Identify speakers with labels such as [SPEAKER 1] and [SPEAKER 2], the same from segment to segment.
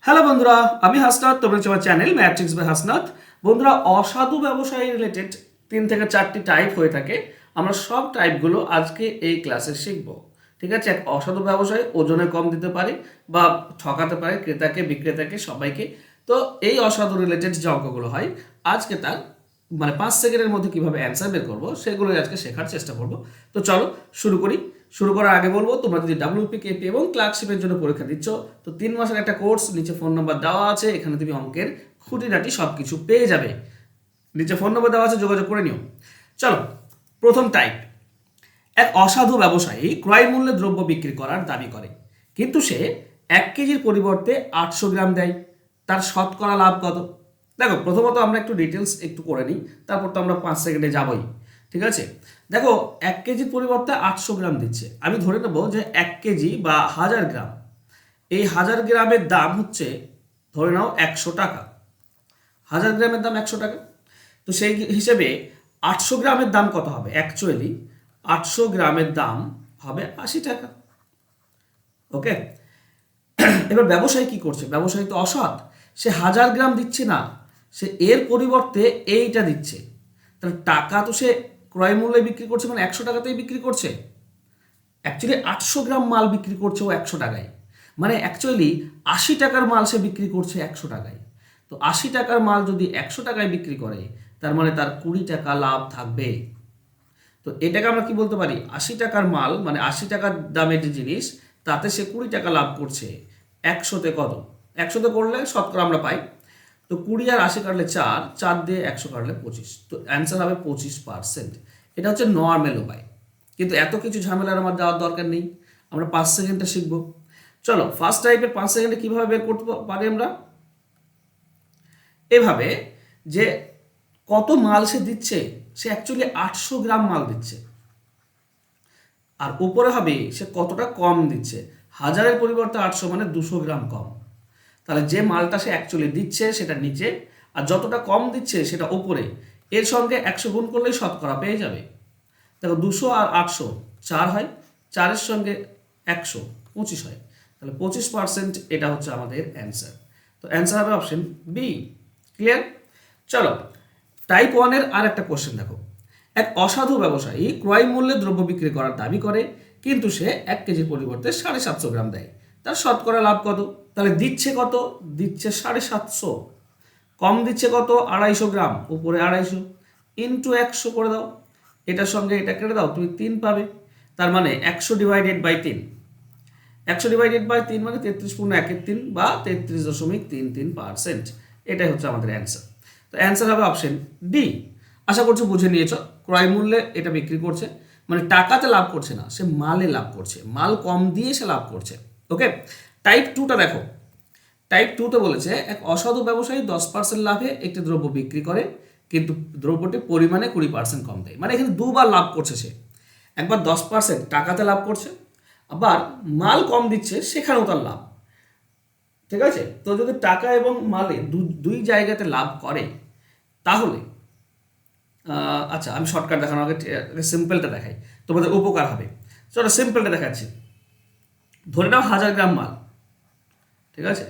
[SPEAKER 1] Hello বন্ধুরা, আমি হাসনাত। তোমরা হচ্ছে আমার চ্যানেল ম্যাট্রিক্স বাই হাসনাত। বন্ধুরা, অসাধু ব্যবসায়ী রিলেটেড 3 থেকে 4টি টাইপ হয়ে থাকে। আমরা সব টাইপগুলো আজকে এই ক্লাসে শিখব। ঠিক আছে? এক অসাধু ব্যবসায়ী ওজনে কম দিতে পারে বা ঠকাতে পারে ক্রেতাকে, বিক্রেতাকে, সবাইকে। তো এই অসাধু রিলেটেড যে অঙ্কগুলো হয়, আজকে তার 5 সেকেন্ডের মধ্যে কিভাবে অ্যান্সার বের করবো সেগুলোই আজকে শেখার চেষ্টা করব। তো চলো শুরু করি। শুরু করার আগে বলবো, তোমরা যদি ডাব্লিউপি, কেপি এবং ক্লার্কশিপের জন্য পরীক্ষা দিচ্ছ, তো 3 মাসের একটা কোর্স, নিচে ফোন নাম্বার দেওয়া আছে। এখানে তুমি অঙ্কের খুঁটিনাটি সব কিছু পেয়ে যাবে। নিচে ফোন নাম্বার দেওয়া আছে, যোগাযোগ করে নিও। চলো, প্রথম টাইপ। এক অসাধু ব্যবসায়ী ক্রয় মূল্যে দ্রব্য বিক্রি করার দাবি করে, কিন্তু সে 1 কেজির পরিবর্তে 800 গ্রাম দেয়। তার শতকরা লাভ কত? দেখো, প্রথমত আমরা একটু ডিটেলস একটু করে নিই, তারপর তো আমরা 5 সেকেন্ডে যাবই। ঠিক আছে? দেখো, 1 কেজির পরিবর্তে 800 গ্রাম দিচ্ছে। আমি ধরে নেবো যে 1 কেজি বা 1000 গ্রাম, এই 1000 গ্রামের দাম হচ্ছে, ধরে নাও 100 টাকা। 1000 গ্রামের দাম 100 টাকা। তো সেই হিসেবে 800 গ্রামের দাম কত হবে? অ্যাকচুয়ালি 800 গ্রামের দাম হবে 80 টাকা। ওকে, এবার ব্যবসায়ী কি করছে? ব্যবসায়ী তো অসৎ। সে 1000 গ্রাম দিচ্ছে না, সে এর পরিবর্তে এইটা দিচ্ছে। তাহলে টাকা তো সে ক্রয় মূল্যে বিক্রি করছে, মানে 100 টাকাতেই বিক্রি করছে। অ্যাকচুয়ালি 800 গ্রাম মাল বিক্রি করছে ও 100 টাকায়, মানে অ্যাকচুয়ালি 80 টাকার মাল সে বিক্রি করছে 100 টাকায়। তো 80 টাকার মাল যদি 100 টাকায় বিক্রি করে, তার মানে তার 20 টাকা লাভ থাকবে। তো এটাকে আমরা কি বলতে পারি? 80 টাকার মাল, মানে 80 টাকার দামের যে জিনিস, তাতে সে 20 টাকা লাভ করছে। 100তে কত? 100তে করলে শতকরা আমরা পাই। তো 20 আর 80 কাটলে 4, 4 দিয়ে 100 কাটলে 25। তো অ্যান্সার হবে 25%। এটা হচ্ছে নর্মাল উপায়। কিন্তু এত কিছু ঝামেলার আমার যাওয়ার দরকার নেই, আমরা 5 সেকেন্ডটা শিখবো। চলো, ফার্স্ট টাইপের 5 সেকেন্ডে কীভাবে বের করতে পারি আমরা? এভাবে যে কত মাল সে দিচ্ছে, সে অ্যাকচুয়ালি 800 গ্রাম মাল দিচ্ছে। আর উপরে হবে সে কতটা কম দিচ্ছে। 1000-এর পরিবর্তে 800 মানে 200 গ্রাম কম। তাহলে যে মালটা সে অ্যাকচুয়ালি দিচ্ছে সেটা নিচে, আর যতটা কম দিচ্ছে সেটা উপরে। এর সঙ্গে 100 গুণ করলেই শতকরা পেয়ে যাবে। দেখো, 200 আর 800 4 হয়, 4-এর সঙ্গে 100 25 হয়। তাহলে 25%, এটা হচ্ছে আমাদের অ্যান্সার। তো অ্যান্সার হবে অপশন বি। ক্লিয়ার? চলো, টাইপ 1-এর আর একটা কোশ্চেন দেখো। এক অসাধু ব্যবসায়ী ক্রয় মূল্যে দ্রব্য বিক্রি করার দাবি করে, কিন্তু সে 1 কেজির পরিবর্তে 750 গ্রাম দেয়। তার শতকরা লাভ কত? তাহলে দিচ্ছে কত? দিচ্ছে 750। কম দিচ্ছে কত? 250 গ্রাম, উপরে 250 ইন্টু 100 করে দাও। এটার সঙ্গে এটা কেটে দাও, তুমি 3 পাবে। তার মানে 100/3। 100/3 মানে 33.13 বা 33.33%। এটাই হচ্ছে আমাদের অ্যান্সার। তো অ্যান্সার হবে অপশন ডি। আশা করছি বুঝে নিয়েছো। ক্রয় মূল্যে এটা বিক্রি করছে, মানে টাকাতে লাভ করছে না, সে মালে লাভ করছে। মাল কম দিয়ে সে লাভ করছে। ওকে, টাইপ 2টা দেখো। টাইপ 2তে বলেছে এক অসাধু ব্যবসায়ী 10% লাভে একটি দ্রব্য বিক্রি করে, কিন্তু দ্রব্যটি পরিমাণে 20% কম দেয়। মানে এখানে দুবার লাভ করছে সে। একবার 10% টাকাতে লাভ করছে, আবার মাল কম দিচ্ছে, সেখানেও তার লাভ। ঠিক আছে? তো যদি টাকা এবং মালে দুই জায়গাতে লাভ করে, তাহলে আচ্ছা, আমি শর্টকাট দেখানোর আগে সিম্পলটা দেখাই, তোমাদের উপকার হবে। চলো সিম্পলটা দেখাচ্ছি। ধরে নাও 1000 গ্রাম মাল। ঠিক আছে?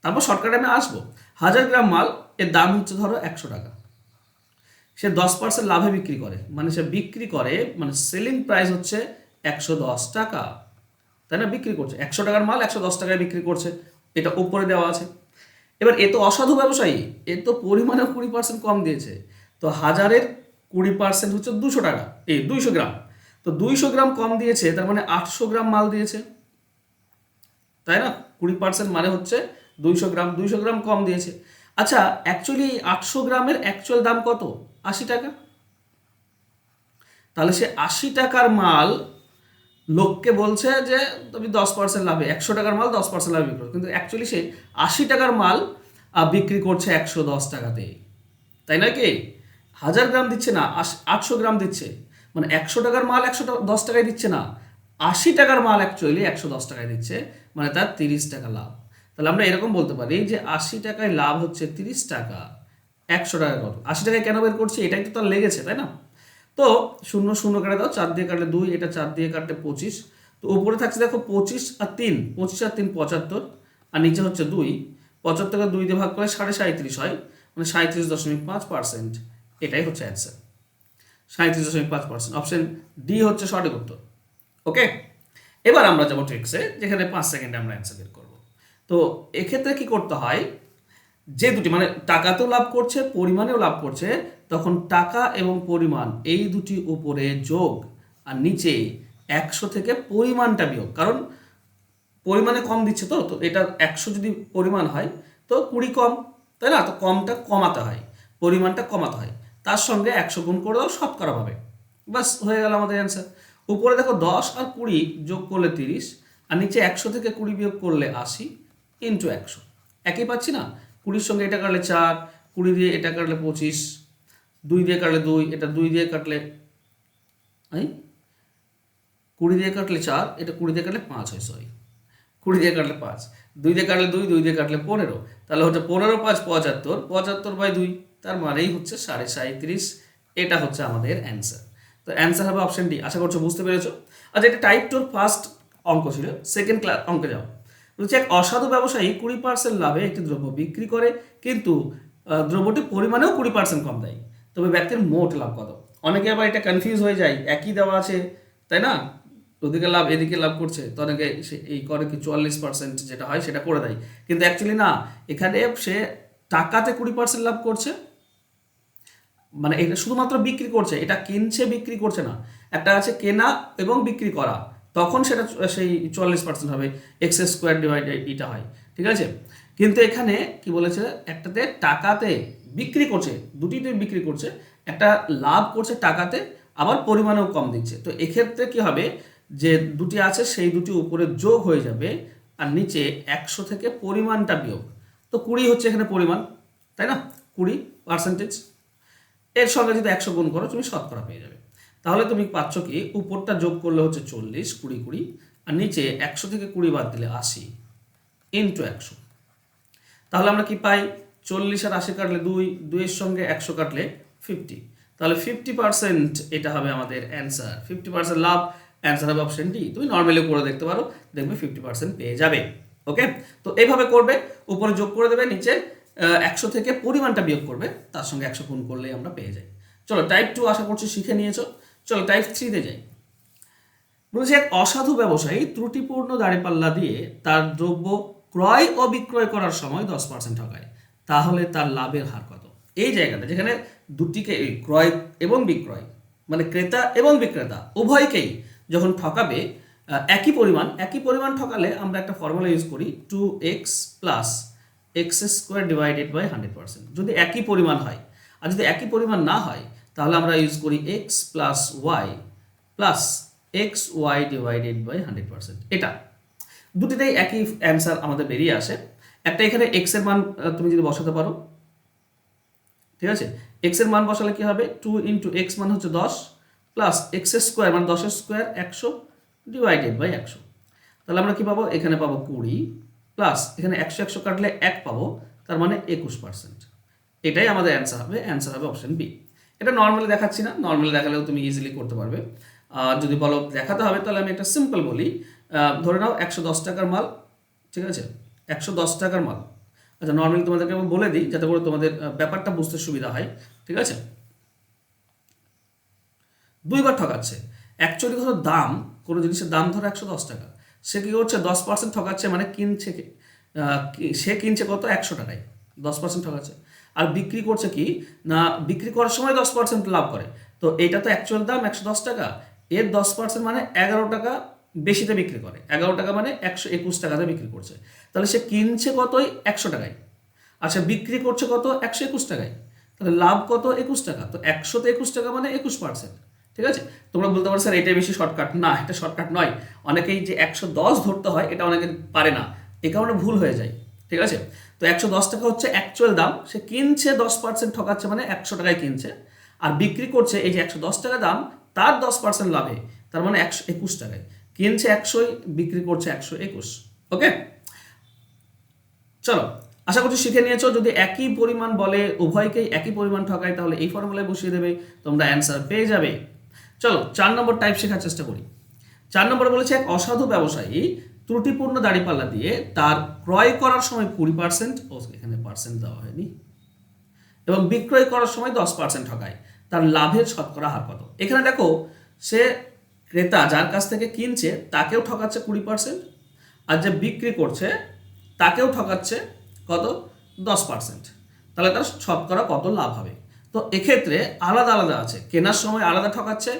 [SPEAKER 1] তারপর শর্টকাটে আমি আসবো। 1000 গ্রাম মাল, এর দাম হচ্ছে ধরো 100 টাকা। সে 10% লাভে বিক্রি করে, মানে সে বিক্রি করে, মানে সেলিং প্রাইস হচ্ছে 110 টাকা। তাই না? বিক্রি করছে 100 টাকার মাল 110 টাকায় বিক্রি করছে, এটা উপরে দেওয়া আছে। এবার এ তো অসাধু ব্যবসায়ী, এ তো পরিমাণে 20% কম দিয়েছে। তো 1000-এর 20% হচ্ছে 200 টাকা, এই 200 গ্রাম। তো 200 গ্রাম কম দিয়েছে, তার মানে 800 গ্রাম মাল দিয়েছে। তাই না? 20% মানে হচ্ছে 200 গ্রাম, 200 গ্রাম কম দিয়েছে। আচ্ছা, অ্যাকচুয়ালি 800 গ্রামের অ্যাকচুয়াল দাম কত? 80 টাকা। তাহলে সে 80 টাকার মাল লোককে বলছে যে তুমি 10% লাভে, 100 টাকার মাল 10% লাভে বিক্রি করো, কিন্তু অ্যাকচুয়ালি সে 80 টাকার মাল বিক্রি করছে 110 টাকাতে। তাই নয় কি? 1000 গ্রাম দিচ্ছে না, 800 গ্রাম দিচ্ছে। মানে 100 টাকার মাল 110 টাকায় দিচ্ছে না, 80 টাকার মাল অ্যাকচুয়ালি 110 টাকায় দিচ্ছে, মানে তার 30 টাকা লাভ। তাহলে আমরা এরকম বলতে পারি যে 80 টাকায় লাভ হচ্ছে 30 টাকা। 100 টাকা কত? 80 টাকায় কেন বের করছি? এটাই তো তার লেগেছে, তাই না? তো 0 0 কেটে দাও, 4 দিয়ে কাটলে 2, এটা 4 দিয়ে কাটলে 25। তো উপরে থাকছে দেখো 25 আর 3, 25 আর 3 75, আর নিচে হচ্ছে 2, 75কে 2 দিয়ে ভাগ করে 37.5 হয়, মানে 37.5%। এটাই হচ্ছে অ্যান্সার, 37.5%। অপশন ডি হচ্ছে সঠিক উত্তর। ওকে, এবার আমরা যাবো ট্রিক্সে, যেখানে 5 সেকেন্ডে আমরা অ্যান্সার বের করবো। তো এক্ষেত্রে কি করতে হয়, যে দুটি মানে টাকাতেও লাভ করছে পরিমাণেও লাভ করছে, তখন টাকা এবং পরিমাণ এই দুটি উপরে যোগ, আর নিচে 100 থেকে পরিমাণটা বিয়োগ। কারণ পরিমাণে কম দিচ্ছে, তো তো এটা 100 যদি পরিমাণ হয় তো 20 কম, তাই না? তো কমটা কমাতে হয়, পরিমাণটা কমাতে হয়, তার সঙ্গে 100 গুণ করে দাও শতকরাভাবে, বাস হয়ে গেল আমাদের অ্যান্সার। উপরে দেখো 10 আর 20 যোগ করলে 30, আর নিচে 100 থেকে 20 বিয়োগ করলে 80 ইন্টু 100। একই পাচ্ছি না? 20 সঙ্গে এটা কাটলে 4, 20 দিয়ে এটা কাটলে 25, 2 দিয়ে কাটলে 2, এটা 2 দিয়ে কাটলে 20 দিয়ে কাটলে 4, এটা 20 দিয়ে কাটলে 5 হয়, সরি 20 দিয়ে কাটলে 5, 2 দিয়ে কাটলে 2, 2 দিয়ে কাটলে 15, তাহলে হচ্ছে 15 5 75, 75/2, তার মানেই হচ্ছে 37.5। এটা হচ্ছে আমাদের অ্যান্সার। তো অ্যান্সার হবে অপশন ডি। আশা করছো বুঝতে পেরেছো। আচ্ছা, এটা টাইপ 2 ফার্স্ট অঙ্ক ছিল। সেকেন্ড ক্লাস অঙ্কে যাও। বলছে এক অসাধু ব্যবসায়ী 20% লাভে একটি দ্রব্য বিক্রি করে, কিন্তু দ্রব্যটি পরিমাণেও 20% কম দেয়, তবে ব্যক্তির মোট লাভ কত? অনেকে আবার এটা কনফিউজ হয়ে যায়, একই দেওয়া আছে, তাই না? ওদিকে লাভ এদিকে লাভ করছে, তো অনেকে সে এই করে কি 44% যেটা হয় সেটা করে দেয়, কিন্তু অ্যাকচুয়ালি না, এখানে সে টাকাতে 20% লাভ করছে, মানে এটা শুধুমাত্র বিক্রি করছে, এটা কিনছে বিক্রি করছে না। একটা আছে কেনা এবং বিক্রি করা, তখন সেটা সেই 44% হবে, x² ডিভাইডেড এটা হয়, ঠিক আছে? কিন্তু এখানে কি বলেছে, একটাতে টাকাতে বিক্রি করছে, দুটিতে বিক্রি করছে, একটা লাভ করছে টাকাতে, আবার পরিমাণেও কম দিচ্ছে। তো এক্ষেত্রে কি হবে, যে দুটি আছে সেই দুটি উপরে যোগ হয়ে যাবে, আর নিচে 100 থেকে পরিমাণটা বিয়োগ। তো 20 হচ্ছে এখানে পরিমাণ, তাই না? 20%, এর সঙ্গে যদি 100 গুণ করো তুমি শতকরা পেয়ে যাবে। তাহলে তুমি পাচ্ছ কি, উপরটা যোগ করলে হচ্ছে 40, 20 20, আর নিচে 100 থেকে 20 বাদ দিলে 80 ইন্টু 100। তাহলে আমরা কি পাই, 40 আর 80 কাটলে 2, 2 এর সঙ্গে 100 কাটলে 50, তাহলে 50% এটা হবে আমাদের অ্যান্সার। 50% লাভ, অ্যান্সার হবে অপশন ডি। তুমি নর্মালি করে দেখতে পারো, দেখবে 50% পেয়ে যাবে। ওকে, তো এইভাবে করবে, উপরে যোগ করে দেবে, নিচে 100 থেকে পরিমাণটা বিয়োগ করবে, তার সঙ্গে 100 গুণ করলেই আমরা পেয়ে যাই। চলো টাইপ 2 আশা করছি শিখে নিয়েছো। চলো টাইপ 3-তে যাই। বলছে এক অসাধু ব্যবসায়ী ত্রুটিপূর্ণ দাঁড়িপাল্লা দিয়ে তার দ্রব্য ক্রয় ও বিক্রয় করার সময় 10% ঠকায়, তাহলে তার লাভের হার কত? এই জায়গাটা যেখানে দুটিকে ক্রয় এবং বিক্রয়, মানে ক্রেতা এবং বিক্রেতা উভয়কেই যখন ঠকাবে, একই পরিমাণ ঠকালে আমরা একটা ফর্মুলা ইউজ করি, 2x plus x² divided by 100%, যদি একই পরিমাণ হয়। আর যদি একই পরিমাণ না হয়, তাহলে আমরা ইউজ করি x plus y plus xy divided by 100%। এটা দুটিতেই একই অ্যান্সার আমাদের বেরিয়ে আসে। একটা এখানে x এর মান তুমি যদি বসাতে পারো, ঠিক আছে, x এর মান বসালে কি হবে, 2 ইন্টু x মান হচ্ছে 10 প্লাস x² মানে 10 স্কোয়ার 100 ডিভাইডেড বাই 100। তাহলে আমরা কি পাবো, এখানে পাবো 20 প্লাস এখানে 100 100 কাটলে 1 পাবো, তার মানে 21%। এটাই আমাদের অ্যান্সার হবে, অ্যান্সার হবে অপশন বি। এটা নর্মালি দেখাচ্ছি না, নর্মালি দেখালেও তুমি ইজিলি করতে পারবে। যদি বলো দেখাতে হবে, তাহলে আমি একটা সিম্পল বলি, ধরে নাও 110 টাকার মাল, ঠিক আছে, 110 টাকার মাল। আচ্ছা, নর্মালি তোমাদেরকে আমি বলে দিই যাতে করে তোমাদের ব্যাপারটা বুঝতে সুবিধা হয়, ঠিক আছে? দুইবার ঠকাচ্ছে। অ্যাকচুয়ালি ধরো দাম, কোনো জিনিসের দাম ধরো 110 টাকা, সে কী করছে 10% ঠকাচ্ছে, মানে কিনছে সে কিনছে কত, 100 টাকায়, 10% ঠকাচ্ছে। আর বিক্রি করছে কি না, বিক্রি করার সময় 10% লাভ করে। তো এটা তো অ্যাকচুয়াল দাম 110 টাকা, এর 10% মানে 11 টাকা বেশিতে বিক্রি করে, 11 টাকা মানে 121 টাকাতে বিক্রি করছে। তাহলে সে কিনছে কতই, 100 টাকায়, আর সে বিক্রি করছে কত, 121 টাকায়। তাহলে লাভ কত, 21 টাকা। তো 100তে 21 টাকা মানে 21%, ঠিক আছে? তোমরা বলতে পারো স্যার এটাই বেশি শর্টকাট। না, এটা শর্টকাট নয়। অনেকেই যে 110 ধরতে হয় এটা অনেকে পারে না, এ কারণে ভুল হয়ে যায়, ঠিক আছে? তো 110 টাকা হচ্ছে অ্যাকচুয়াল দাম, সে কিনছে 10% ঠকাচ্ছে মানে 100 টাকায় কিনছে, আর বিক্রি করছে এই যে 110 টাকা দাম, তার 10% লাভে, তার মানে 121 টাকায় কিনছে 100, বিক্রি করছে 121। ওকে, চলো আশা করছি শিখে নিয়েছো। যদি একই পরিমাণ বলে, উভয়কেই একই পরিমাণ ঠকায়, তাহলে এই ফর্মুলায় বসিয়ে দেবে, তোমরা অ্যান্সার পেয়ে যাবে। চলো 4 নম্বর টাইপ শেখার চেষ্টা করি। 4 নম্বরে বলেছে এক অসাধু ব্যবসায়ী ত্রুটিপূর্ণ দাঁড়িপাল্লা দিয়ে তার ক্রয় করার সময় 20%, এখানে পার্সেন্ট দেওয়া হয়নি, এবং বিক্রয় করার সময় 10% ঠকায়, তার লাভের শতকরা হার কত? এখানে দেখো, সে ক্রেতা যার কাছ থেকে কিনছে তাকেও ঠকাচ্ছে 20%, আর যে বিক্রি করছে তাকেও ঠকাচ্ছে কত? 10%। তাহলে তার শতকরা কত লাভ হবে? তো এক্ষেত্রে আলাদা আলাদা আছে, কেনার সময় আলাদা ঠকাচ্ছে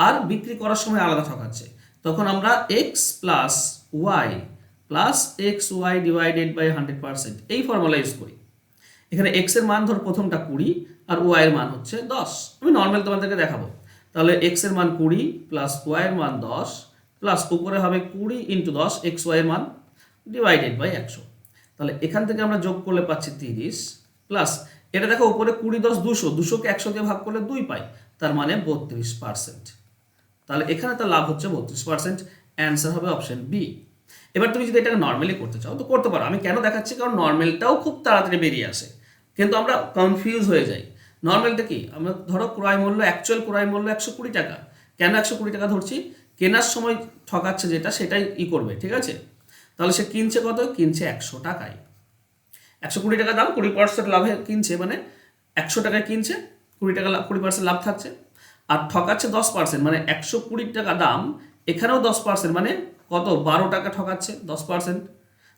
[SPEAKER 1] আর বিক্রি করার সময় আলাদা ঠকাচ্ছে। তখন আমরা x plus y plus x y divided by 100% এই ফর্মুলা ইউজ করি। এখানে এক্স এর মান ধর প্রথমটা 20 আর ওয়াই এর মান হচ্ছে 10। আমি নর্মাল তোমাদেরকে দেখাবো। তাহলে এক্স এর মান 20 প্লাস ওয়াই এর মান 10 প্লাস উপরে হবে 20 ইন্টু 10 এক্স ওয়াই এর মান ডিভাইডেড বাই 100। তাহলে এখান থেকে আমরা যোগ করলে পাচ্ছি 30 প্লাস এটা দেখো উপরে 20 10 200, 200কে 100 দিয়ে ভাগ করলে 2 পাই, তার মানে 32%। তাহলে এখানে তার লাভ হচ্ছে 32%। অ্যান্সার হবে অপশন বি। এবার তুমি যদি এটাকে নর্মালি করতে চাও তো করতে পারো। আমি কেন দেখাচ্ছি, কারণ নর্মালটাও খুব তাড়াতাড়ি বেরিয়ে আসে, কিন্তু আমরা কনফিউজ হয়ে যাই। নর্মালটা কি, আমরা ধরো ক্রয় মূল্য, অ্যাকচুয়াল ক্রয় মূল্য 120 টাকা। কেন 120 টাকা ধরছি? কেনার সময় ঠকাচ্ছে যেটা, সেটাই করবে, ঠিক আছে? তাহলে সে কিনছে কত? কিনছে 100 টাকায়। 120 টাকা দাম, 20% লাভে কিনছে, মানে 100 টাকায় কিনছে, 20 টাকা 20% লাভ থাকছে। আর ঠকাচ্ছে 10%, মানে 120 টাকা দাম, এখানেও 10%, মানে কত? 12 টাকা ঠকাচ্ছে 10%।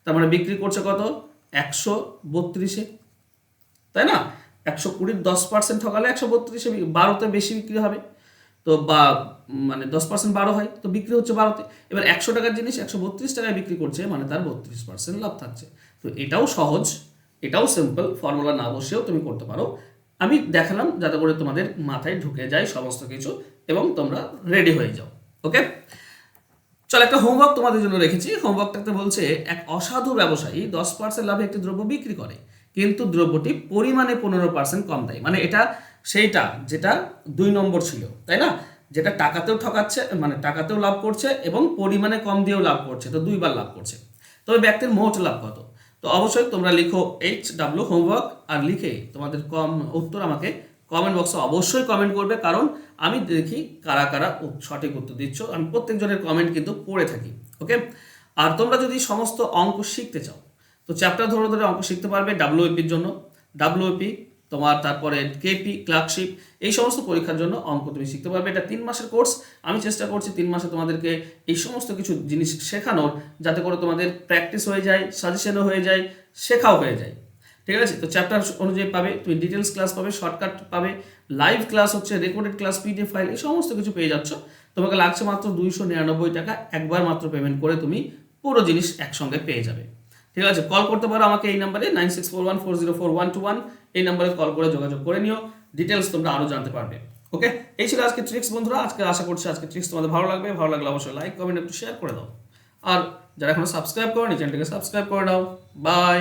[SPEAKER 1] তার মানে বিক্রি করছে কত? 132-এ, তাই না? 120 10% ঠকালে 132-এ, 12তে বেশি বিক্রি হবে। তো বা মানে 10% 12 হয়, তো বিক্রি হচ্ছে 12তে। এবার 100 টাকার জিনিস 132 টাকায় বিক্রি করছে, মানে তার 32% লাভ থাকছে। তো এটাও সহজ, এটাও সিম্পল, ফর্মুলা না বসেও তুমি করতে পারো। আমি দেখালাম যাতে করে তোমাদের মাথায় ঢুকে যায় সমস্ত কিছু এবং তোমরা রেডি হয়ে যাও। ওকে, চল একটা হোমওয়ার্ক তোমাদের জন্য রেখেছি। হোমওয়ার্কটাতে বলছে, এক অসাধু ব্যবসায়ী 10% লাভে একটি দ্রব্য বিক্রি করে, কিন্তু দ্রব্যটি পরিমাণে 15% কম দেয়। মানে এটা সেইটা যেটা 2 নম্বর ছিল, তাই না? যেটা টাকাতেও ঠকাচ্ছে, মানে টাকাতেও লাভ করছে এবং পরিমাণে কম দিয়েও লাভ করছে, তো 2 বার লাভ করছে। তবে ব্যক্তির মোট লাভ কত? তো অবশ্যই তোমরা লিখো HW হোমওয়ার্ক, আর লিখে তোমাদের উত্তর আমাকে কমেন্ট বক্সে অবশ্যই কমেন্ট করবে, কারণ আমি দেখি কারা কারা সঠিক উত্তর দিচ্ছ। আমি প্রত্যেকজনের কমেন্ট কিন্তু পড়ে থাকি। ওকে, আর তোমরা যদি সমস্ত অঙ্ক শিখতে চাও তো চ্যাপ্টার ধরে ধরে অঙ্ক শিখতে পারবে। WAPর জন্য WAP, তোমার তারপরে KP ক্লার্কশিপ, এই সমস্ত পরীক্ষার জন্য অঙ্ক তুমি শিখতে পারবে। এটা 3 মাসের কোর্স। আমি চেষ্টা করছি 3 মাসে তোমাদেরকে এই সমস্ত কিছু জিনিস শেখানোর, যাতে করে তোমাদের প্র্যাকটিস হয়ে যায়, সাজেশনও হয়ে যায়, শেখাও হয়ে যায়। ঠিক আছে? তো চ্যাপ্টার অনুযায়ী পাবে, তুমি ডিটেলস ক্লাস পাবে, শর্টকাট পাবে, লাইভ ক্লাস হচ্ছে, রেকর্ডেড ক্লাস, PDF ফাইল, এই সমস্ত কিছু পেয়ে যাচ্ছ। তোমাকে লাগছে মাত্র 299 টাকা। একবার মাত্র পেমেন্ট করে তুমি পুরো জিনিস একসঙ্গে পেয়ে যাবে। ঠিক আছে? কল করতে পারো আমাকে এই নাম্বারে 9641404121, এই নাম্বারে কল করে যোগাযোগ করে নিও, ডিটেলস তোমরা আরও জানতে পারবে। ওকে, এই ছিল আজকে ট্রিক্স বন্ধুরা। আজকে আশা করছি আজকে ট্রিক্স তোমাদের ভালো লাগবে। ভালো লাগলে অবশ্যই লাইক, কমেন্ট, একটু শেয়ার করে দাও। আর যারা এখনো সাবস্ক্রাইব করোনি চ্যানেলটিকে সাবস্ক্রাইব করে দাও। বাই।